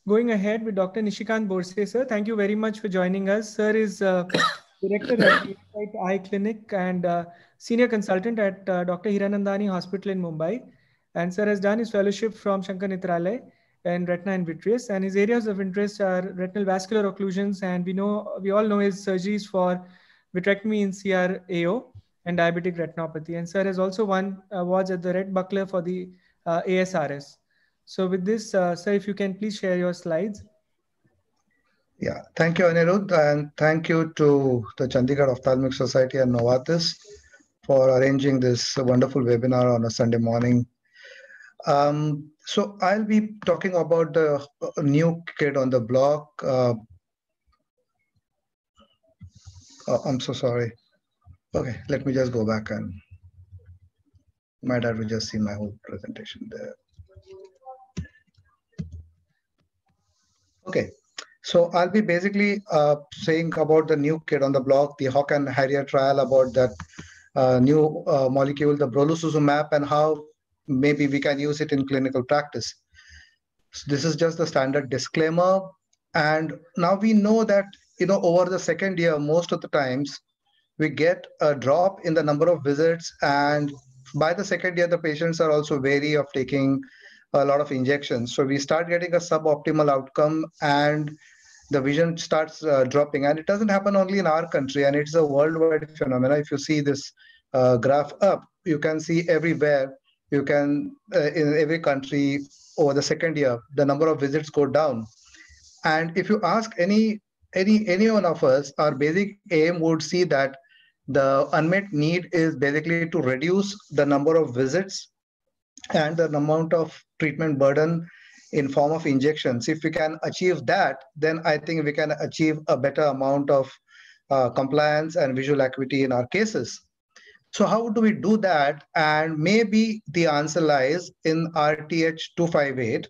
going ahead with Dr. Nishikant Borse, sir. Thank you very much for joining us. Sir is director at the Insight Eye Clinic and senior consultant at Dr. Hiranandani Hospital in Mumbai. And sir has done his fellowship from Shankar Nethralaya in retina and vitreous. And his areas of interest are retinal vascular occlusions. And we all know his surgeries for vitrectomy in CRAO and diabetic retinopathy. And sir has also won awards at the Red Buckler for the ASRS. So with this, sir, if you can please share your slides. Yeah, thank you, Anirudh, and thank you to the Chandigarh Ophthalmic Society and Novartis for arranging this wonderful webinar on a Sunday morning. So I'll be talking about the new kid on the block. I'm so sorry. Okay, let me just go back and my dad will just see my whole presentation there. Okay, so I'll be basically saying about the new kid on the block, the Hawk and Harrier trial, about that new molecule, the brolucizumab, and how maybe we can use it in clinical practice. So this is just the standard disclaimer. And now we know that, over the second year, most of the times we get a drop in the number of visits. And by the second year, the patients are also wary of taking a lot of injections. So we start getting a suboptimal outcome and the vision starts dropping. And it doesn't happen only in our country, and it's a worldwide phenomenon. If you see this graph up, you can see everywhere, in every country over the second year, the number of visits go down. And if you ask any one of us, our basic aim would see that the unmet need is basically to reduce the number of visits and the amount of treatment burden in form of injections. If we can achieve that, then I think we can achieve a better amount of compliance and visual acuity in our cases. So how do we do that? And maybe the answer lies in RTH258.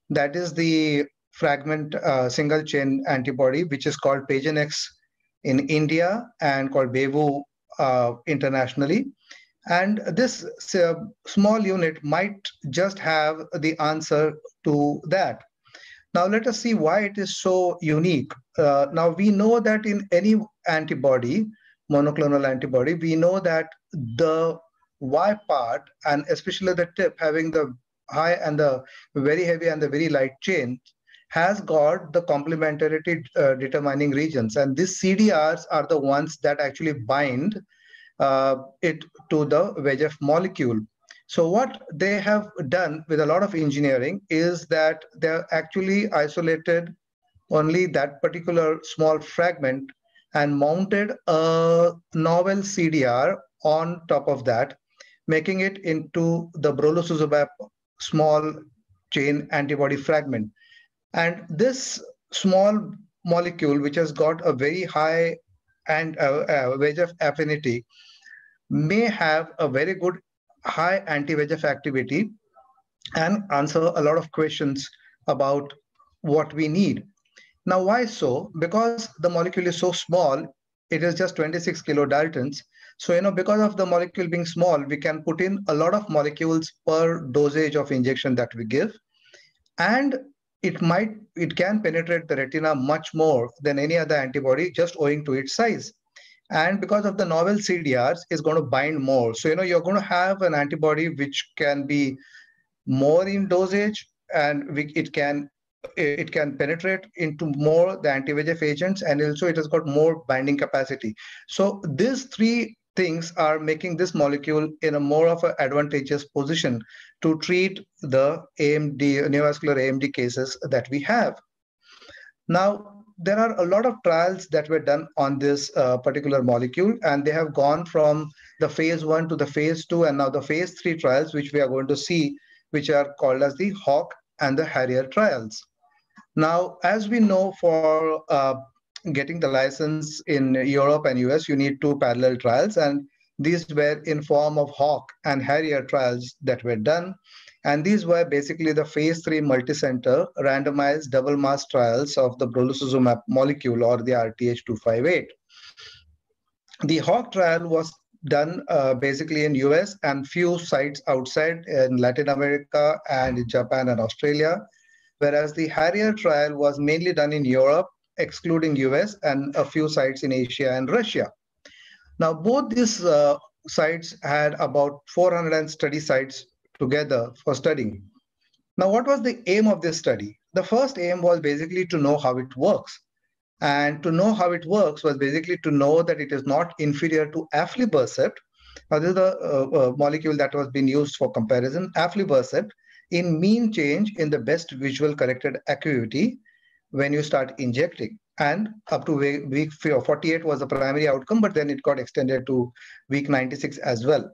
That is the fragment single chain antibody, which is called Pagenex in India and called Bevu internationally. And this small unit might just have the answer to that. Now let us see why it is so unique. Now we know that in any antibody, monoclonal antibody, we know that the Y part, and especially the tip having the high and the very heavy and the very light chain, has got the complementarity determining regions. And these CDRs are the ones that actually bind it to the VEGF molecule. So what they have done with a lot of engineering is that they're actually isolated only that particular small fragment and mounted a novel CDR on top of that, making it into the brolucizumab small chain antibody fragment. And this small molecule, which has got a very high and VEGF affinity, may have a very good high anti-VEGF activity and answer a lot of questions about what we need. Now, why so? Because the molecule is so small, it is just 26 kilodaltons. So, because of the molecule being small, we can put in a lot of molecules per dosage of injection that we give. And it can penetrate the retina much more than any other antibody just owing to its size. And because of the novel CDRs, it's going to bind more. So, you're going to have an antibody which can be more in dosage, and it can penetrate into more the anti-VEGF agents, and also it has got more binding capacity. So these three things are making this molecule in a more of an advantageous position to treat the AMD, neovascular AMD cases that we have. Now, there are a lot of trials that were done on this particular molecule, and they have gone from the phase 1 to the phase 2, and now the phase 3 trials, which we are going to see, which are called as the Hawk and the Harrier trials. Now, as we know, for getting the license in Europe and US, you need 2 parallel trials, and these were in form of Hawk and Harrier trials that were done. And these were basically the phase 3 multicenter randomized double mass trials of the brolucizumab molecule, or the RTH258. The Hawk trial was done basically in US and few sites outside in Latin America and in Japan and Australia. whereas the Harrier trial was mainly done in Europe, excluding US, and a few sites in Asia and Russia. Now, both these sites had about 400 study sites together for studying. Now, what was the aim of this study? The first aim was basically to know how it works. And to know how it works was basically to know that it is not inferior to aflibercept. Now, this is the molecule that was being used for comparison, aflibercept, in mean change in the best visual corrected acuity when you start injecting. And up to week 48 was the primary outcome, but then it got extended to week 96 as well.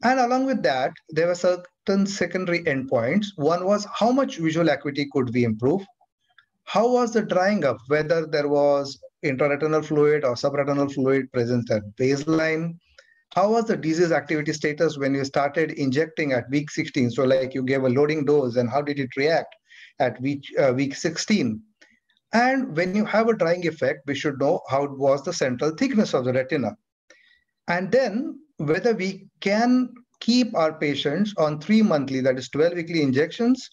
And along with that, there were certain secondary endpoints. One was how much visual acuity could we improve? How was the drying up, whether there was intraretinal fluid or subretinal fluid present at baseline? How was the disease activity status when you started injecting at week 16? So like you gave a loading dose, and how did it react at week 16? And when you have a drying effect, we should know how it was the central thickness of the retina. And then whether we can keep our patients on 3 monthly, that is 12 weekly injections,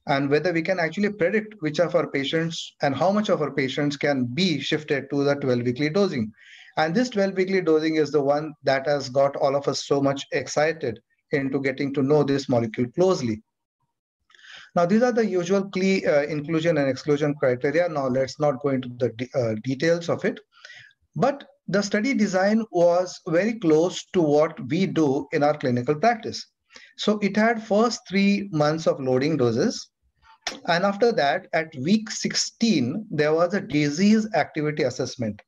and whether we can actually predict which of our patients and how much of our patients can be shifted to the 12 weekly dosing. And this 12 weekly dosing is the one that has got all of us so much excited into getting to know this molecule closely. Now, these are the usual key inclusion and exclusion criteria. Now, let's not go into the details of it. But the study design was very close to what we do in our clinical practice. So it had first 3 months of loading doses. And after that, at week 16, there was a disease activity assessment.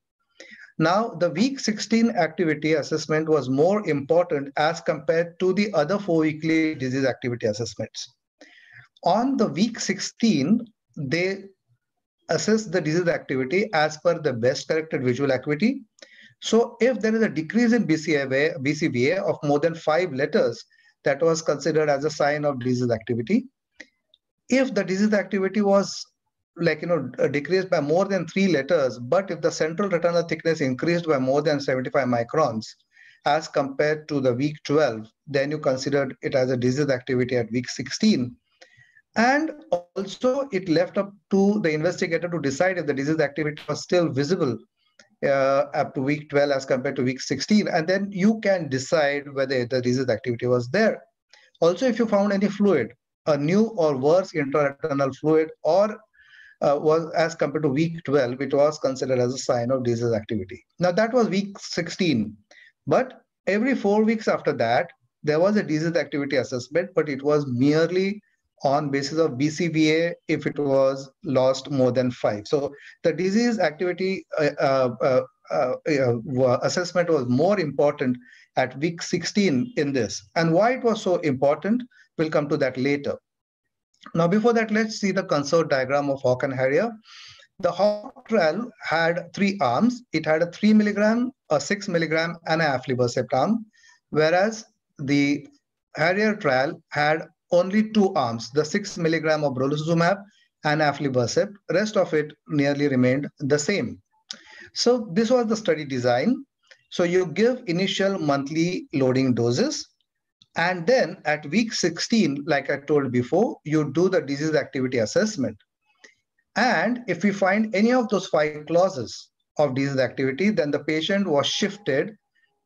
Now, the week 16 activity assessment was more important as compared to the other 4 weekly disease activity assessments. On the week 16, they assess the disease activity as per the best corrected visual acuity. So if there is a decrease in BCVA of more than 5 letters, that was considered as a sign of disease activity. If the disease activity was decreased by more than 3 letters, but if the central retinal thickness increased by more than 75 microns as compared to the week 12, then you considered it as a disease activity at week 16. And also it left up to the investigator to decide if the disease activity was still visible up to week 12 as compared to week 16. And then you can decide whether the disease activity was there. Also, if you found any fluid, a new or worse intraretinal fluid, or was as compared to week 12, it was considered as a sign of disease activity. Now that was week 16, but every 4 weeks after that, there was a disease activity assessment, but it was merely on basis of BCVA if it was lost more than 5. So the disease activity assessment was more important at week 16 in this. And why it was so important, we'll come to that later. Now, before that, let's see the consort diagram of HAWK and HARRIER. The HAWK trial had 3 arms. It had a 3 milligram, a 6 milligram, and an aflibercept arm, whereas the HARRIER trial had only 2 arms, the 6 milligram of brolucizumab and aflibercept. Rest of it nearly remained the same. So this was the study design. So you give initial monthly loading doses, and then at week 16, like I told before, you do the disease activity assessment. And if we find any of those 5 clauses of disease activity, then the patient was shifted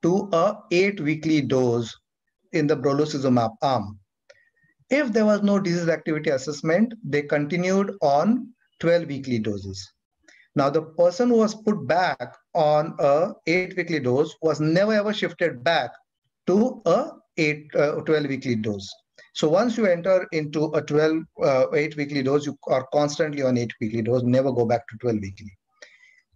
to a 8 weekly dose in the brolucizumab arm. If there was no disease activity assessment, they continued on 12 weekly doses. Now, the person who was put back on a 8 weekly dose was never ever shifted back to a 12 weekly dose. So once you enter into a 8 weekly dose, you are constantly on 8 weekly dose, never go back to 12 weekly.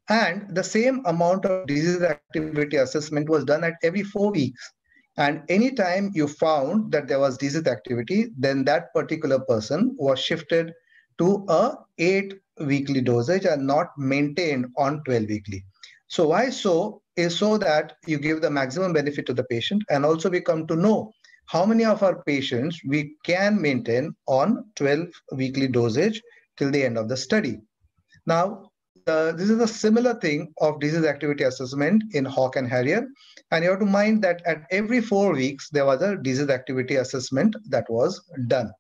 And the same amount of disease activity assessment was done at every 4 weeks. And anytime you found that there was disease activity, then that particular person was shifted to a 8 weekly dosage and not maintained on 12 weekly. So why so? Is so that you give the maximum benefit to the patient, and also we come to know how many of our patients we can maintain on 12 weekly dosage till the end of the study. Now, this is a similar thing of disease activity assessment in HAWK and HARRIER. And you have to mind that at every 4 weeks, there was a disease activity assessment that was done.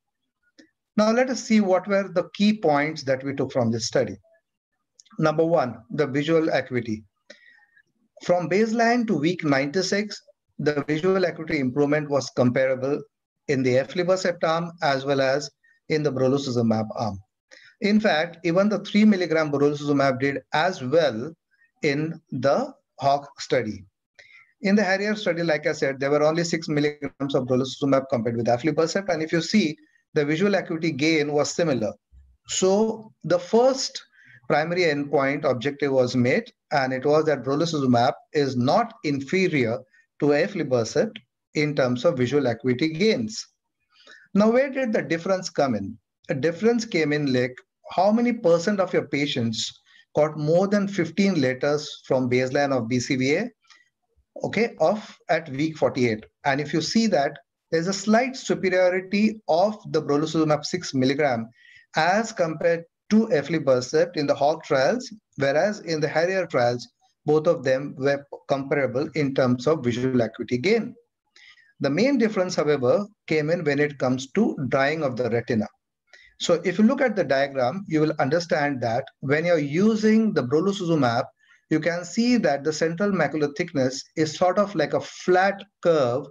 Now let us see what were the key points that we took from this study. Number one, the visual acuity. From baseline to week 96, the visual acuity improvement was comparable in the aflibercept arm as well as in the brolucizumab arm. In fact, even the 3 milligram brolucizumab did as well in the HAWK study. In the Harrier study, like I said, there were only 6 milligrams of brolucizumab compared with aflibercept. And if you see, the visual acuity gain was similar. So the first primary endpoint objective was met, and it was that brolucizumab is not inferior to aflibercept in terms of visual acuity gains. Now, where did the difference come in? A difference came in like how many % of your patients got more than 15 letters from baseline of BCVA, okay, at week 48. And if you see that, there's a slight superiority of the brolucizumab 6 milligram as compared to aflibercept in the HAWK trials, whereas in the Harrier trials, both of them were comparable in terms of visual acuity gain. The main difference, however, came in when it comes to drying of the retina. So if you look at the diagram, you will understand that when you're using the brolucizumab, you can see that the central macular thickness is sort of like a flat curve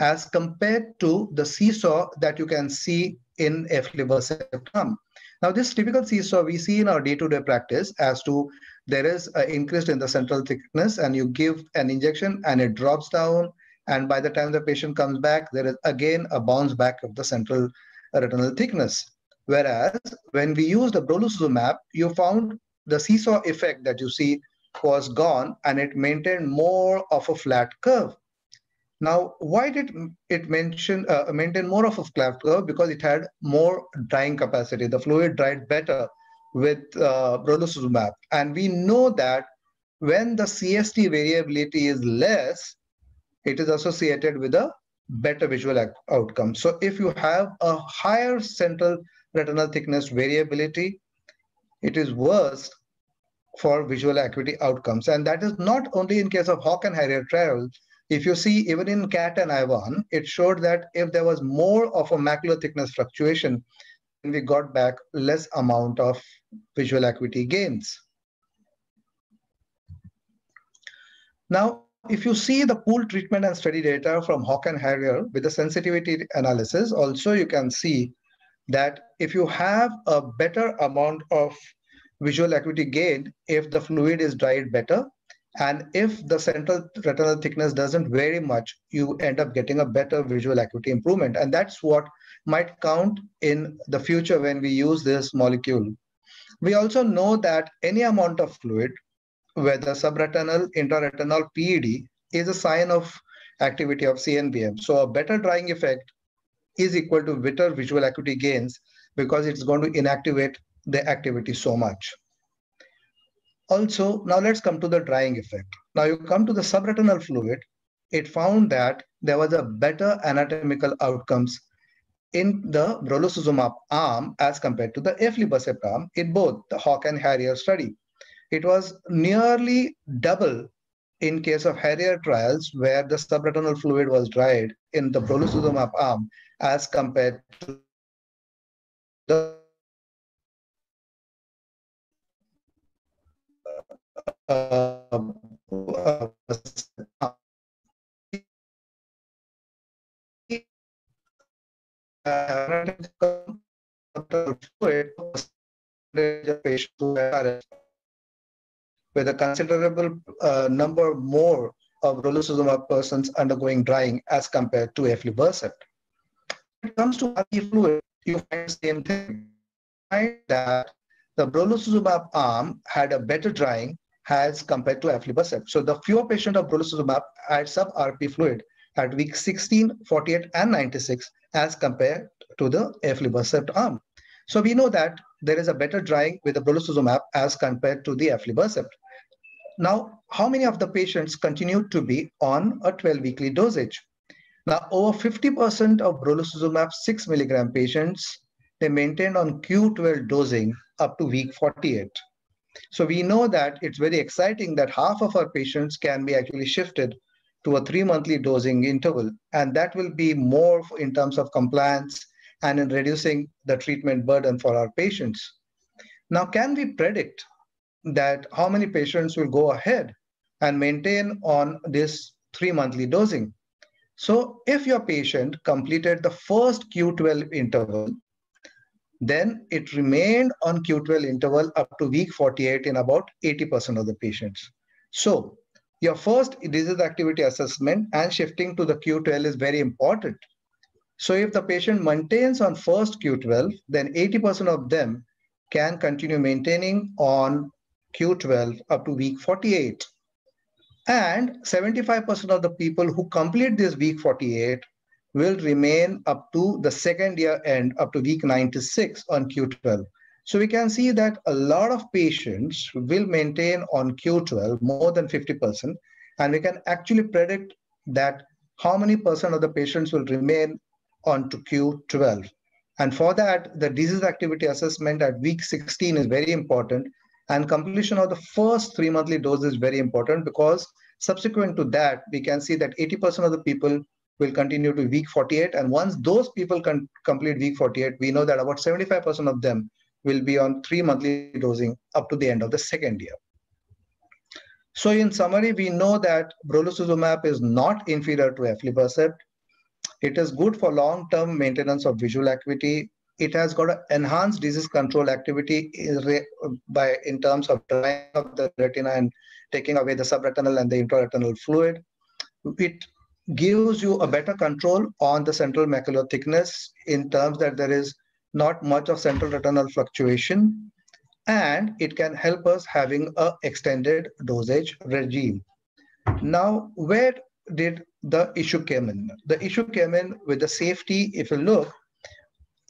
as compared to the seesaw that you can see in aflibercept arm. Now, this typical seesaw we see in our day-to-day practice as to there is an increase in the central thickness and you give an injection and it drops down. And by the time the patient comes back, there is again a bounce back of the central retinal thickness. Whereas when we use the brolucizumab, you found the seesaw effect that you see was gone and it maintained more of a flat curve. Now, why did it maintain more of a flat curve? Because it had more drying capacity. The fluid dried better with brolucizumab. And we know that when the CST variability is less, it is associated with a better visual outcome. So if you have a higher central retinal thickness variability, it is worse for visual acuity outcomes. And that is not only in case of HAWK and Harrier trials. If you see, even in CAT and IVAN, it showed that if there was more of a macular thickness fluctuation, we got back less amount of visual acuity gains. Now, if you see the pooled treatment and study data from HAWK and Harrier with the sensitivity analysis, also you can see that if you have a better amount of visual acuity gain, if the fluid is dried better, and if the central retinal thickness doesn't vary much, you end up getting a better visual acuity improvement. And that's what might count in the future when we use this molecule. We also know that any amount of fluid, whether subretinal, intraretinal, PED, is a sign of activity of CNVM. So a better drying effect is equal to better visual acuity gains because it's going to inactivate the activity so much. Also, now let's come to the drying effect. Now you come to the subretinal fluid, it found that there was a better anatomical outcomes in the brolucizumab arm as compared to the aflibercept arm in both the HAWK and Harrier study. It was nearly double in case of Harrier trials where the subretinal fluid was dried in the brolucizumab arm as compared to the with a considerable number more of brolucizumab persons undergoing drying as compared to aflibercept. When it comes to RP fluid, you find the same thing. Find that the brolucizumab arm had a better drying as compared to aflibercept. So the fewer patient of brolucizumab had sub-RP fluid at week 16, 48, and 96 as compared to the aflibercept arm. So we know that there is a better drying with the brolucizumab as compared to the aflibercept. Now, how many of the patients continued to be on a 12-weekly dosage? Now, over 50% of brolucizumab 6 milligram patients, they maintained on Q12 dosing up to week 48. So we know that it's very exciting that half of our patients can be actually shifted to a 3-monthly dosing interval, and that will be more in terms of compliance and in reducing the treatment burden for our patients. Now, can we predict that how many patients will go ahead and maintain on this 3 monthly dosing? So if your patient completed the first Q12 interval, then it remained on Q12 interval up to week 48 in about 80% of the patients. So your first disease activity assessment and shifting to the Q12 is very important. So if the patient maintains on first Q12, then 80% of them can continue maintaining on Q12 up to week 48. And 75% of the people who complete this week 48 will remain up to the second year end, up to week 96 on Q12. So we can see that a lot of patients will maintain on Q12 more than 50%, and we can actually predict that how many percent of the patients will remain on to Q12. And for that, the disease activity assessment at week 16 is very important, and completion of the first 3 monthly dose is very important, because subsequent to that, we can see that 80% of the people will continue to week 48. And once those people can complete week 48, we know that about 75% of them will be on 3 monthly dosing up to the end of the second year. So in summary, we know that brolucizumab is not inferior to aflibercept. It is good for long-term maintenance of visual acuity. It has got an enhanced disease control activity in terms of drying of the retina and taking away the subretinal and the intraretinal fluid. It gives you a better control on the central macular thickness in terms that there is not much of central retinal fluctuation, and it can help us having an extended dosage regime. Now, where did the issue came in? The issue came in with the safety. If you look,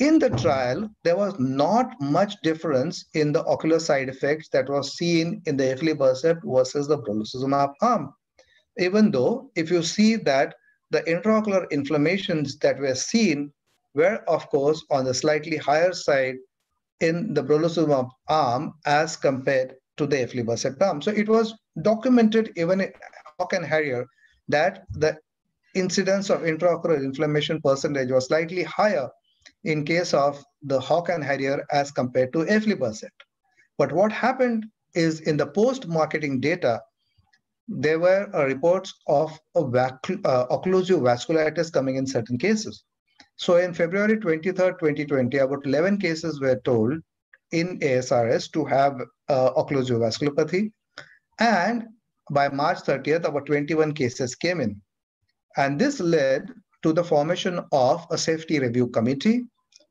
in the trial, there was not much difference in the ocular side effects that was seen in the aflibercept versus the brolucizumab arm. Even though, if you see that the intraocular inflammations that were seen were, of course, on the slightly higher side in the brolucizumab arm as compared to the aflibercept arm. So it was documented even in HAWK and HARRIER that the incidence of intraocular inflammation percentage was slightly higher in case of the HAWK and HARRIER as compared to aflibercept. But what happened is, in the post-marketing data, there were reports of occlusive vasculitis coming in certain cases. So in February 23rd, 2020, about 11 cases were told in ASRS to have occlusive vasculopathy. And by March 30th, about 21 cases came in. And this led to the formation of a safety review committee,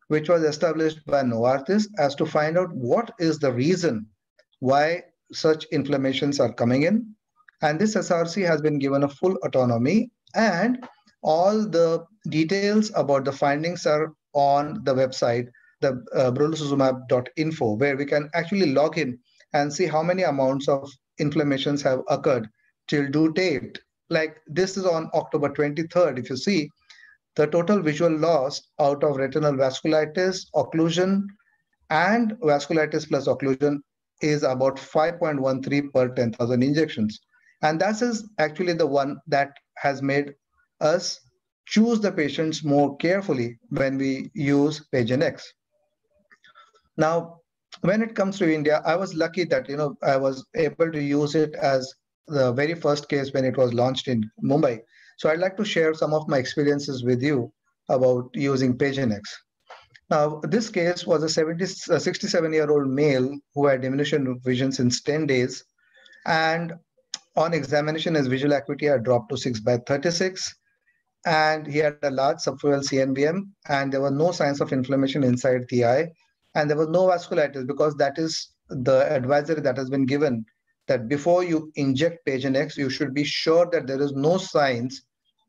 which was established by Novartis as to find out what is the reason why such inflammations are coming in. And this SRC has been given a full autonomy, and all the details about the findings are on the website, the brolucizumab.info, where we can actually log in and see how many amounts of inflammations have occurred till due date. Like this is on October 23rd. If you see, the total visual loss out of retinal vasculitis, occlusion, and vasculitis plus occlusion is about 5.13 per 10,000 injections. And that is actually the one that has made us choose the patients more carefully when we use Pagenex. Now, when it comes to India, I was lucky that I was able to use it as the very first case when it was launched in Mumbai. So I'd like to share some of my experiences with you about using Pagenex. Now, this case was a 67-year-old male who had diminution of vision since 10 days. And on examination, his visual acuity had dropped to 6/36. And he had a large subfoveal CNVM, and there were no signs of inflammation inside the eye. And there was no vasculitis, because that is the advisory that has been given, that before you inject Pagenex, you should be sure that there is no signs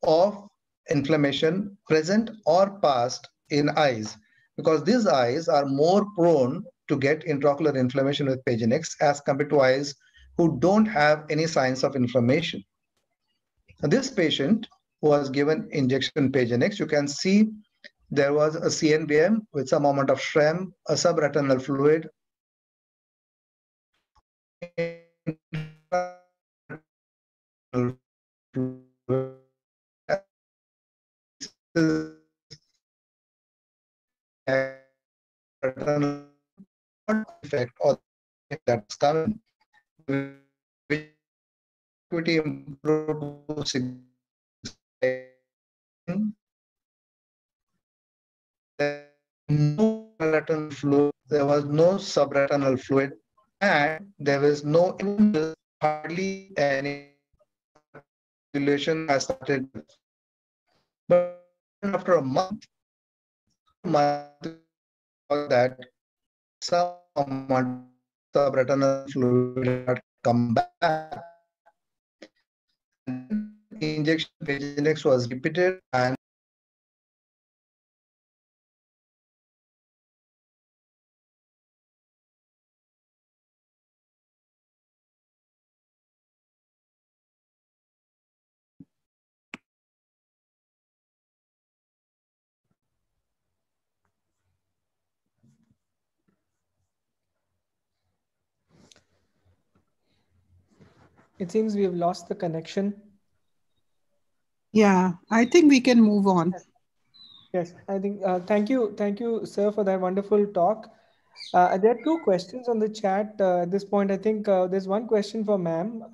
of inflammation present or past in eyes, because these eyes are more prone to get intraocular inflammation with Pagenex as compared to eyes who don't have any signs of inflammation. This patient was given injection Pagenex. You can see there was a CNVM with some amount of SHREM, a subretinal fluid, effect or that's coming, which equity improved no retinal fluid, there was no subretinal fluid, and there was no hardly any circulation has started. But after a month that some amount of subretinal fluid had come back. Injection Pagenex was repeated and It seems we have lost the connection. Yeah, I think we can move on. Yes, I think, thank you, sir, for that wonderful talk. There are two questions on the chat at this point. I think there's one question for ma'am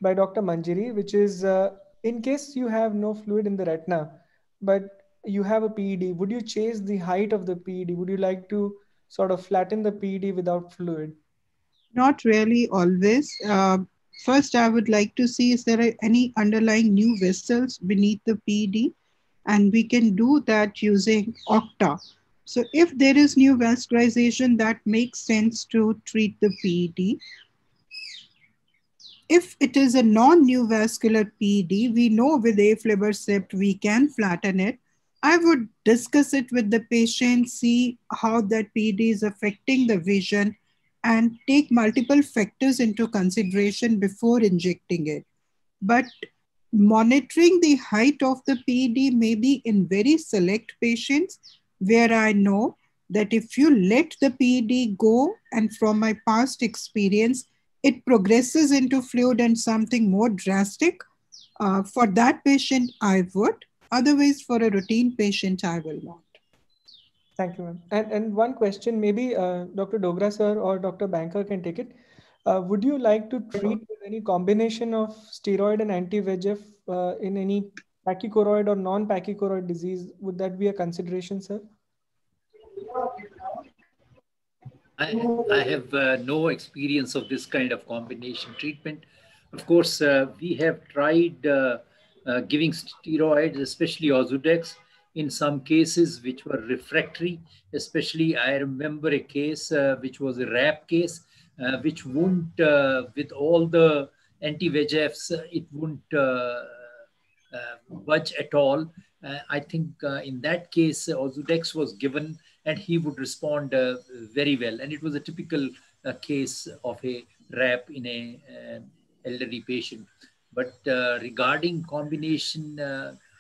by Dr. Manjari, which is, in case you have no fluid in the retina, but you have a PED, would you change the height of the PED? Would you like to sort of flatten the PED without fluid? Not really always. First, I would like to see is there any underlying new vessels beneath the PED, and we can do that using OCTA. So if there is new vascularization, that makes sense to treat the PED. If it is a non-new vascular PED, we know with aflibercept we can flatten it. I would discuss it with the patient, see how that PED is affecting the vision, and take multiple factors into consideration before injecting it. But monitoring the height of the PED may be in very select patients where I know that if you let the PED go, and from my past experience, it progresses into fluid and something more drastic. For that patient, I would. Otherwise, for a routine patient, I will not. Thank you, ma'am. And one question, maybe Dr. Dogra sir or Dr. Banker can take it. Would you like to treat with any combination of steroid and anti-VEGF in any pachychoroid or non-pachychoroid disease? Would that be a consideration, sir? I have no experience of this kind of combination treatment. Of course, we have tried giving steroids, especially Ozurdex, in some cases which were refractory. Especially, I remember a case which was a RAP case, which wouldn't, with all the anti-VEGFs, it wouldn't budge at all. I think in that case, Ozurdex was given and he would respond very well. And it was a typical case of a RAP in a elderly patient. But regarding combination,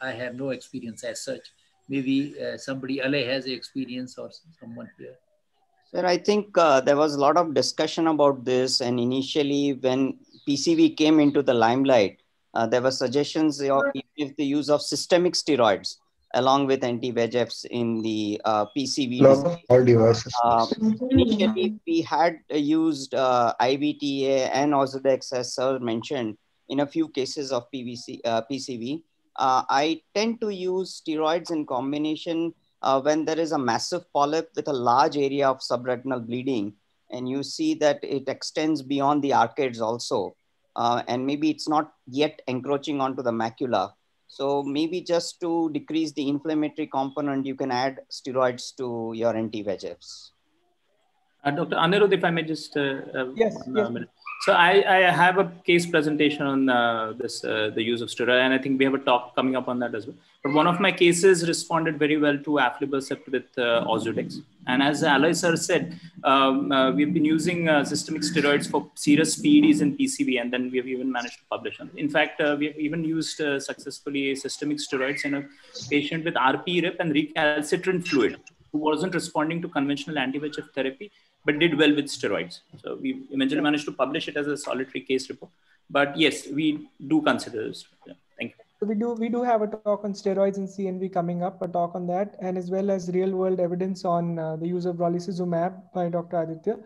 I have no experience as such. Maybe somebody, Ale, has experience or someone here. Sir, I think there was a lot of discussion about this. And initially when PCV came into the limelight, there were suggestions of the use of systemic steroids along with anti-VEGFs in the PCV. All devices. Initially, we had used IVTA and Ozurdex, as sir mentioned, in a few cases of PCV. I tend to use steroids in combination when there is a massive polyp with a large area of subretinal bleeding, and you see that it extends beyond the arcades also. And maybe it's not yet encroaching onto the macula. So maybe just to decrease the inflammatory component, you can add steroids to your anti-VEGFs. Dr. Anirudh, if I may just... yes. So I have a case presentation on the use of steroid, and I think we have a talk coming up on that as well. But one of my cases responded very well to aflibercept with Ozurdex. And as Aloy sir said, we've been using systemic steroids for serious PEDs in PCV, and then we have even managed to publish on it. In fact, we have even used successfully systemic steroids in a patient with RP-RIP and recalcitrant fluid who wasn't responding to conventional anti-VEGF therapy, but did well with steroids. So we eventually managed to publish it as a solitary case report. But yes, we do consider this. Yeah. Thank you. So we do have a talk on steroids and CNV coming up, a talk on that, and as well as real world evidence on the use of brolucizumab by Dr. Aditya.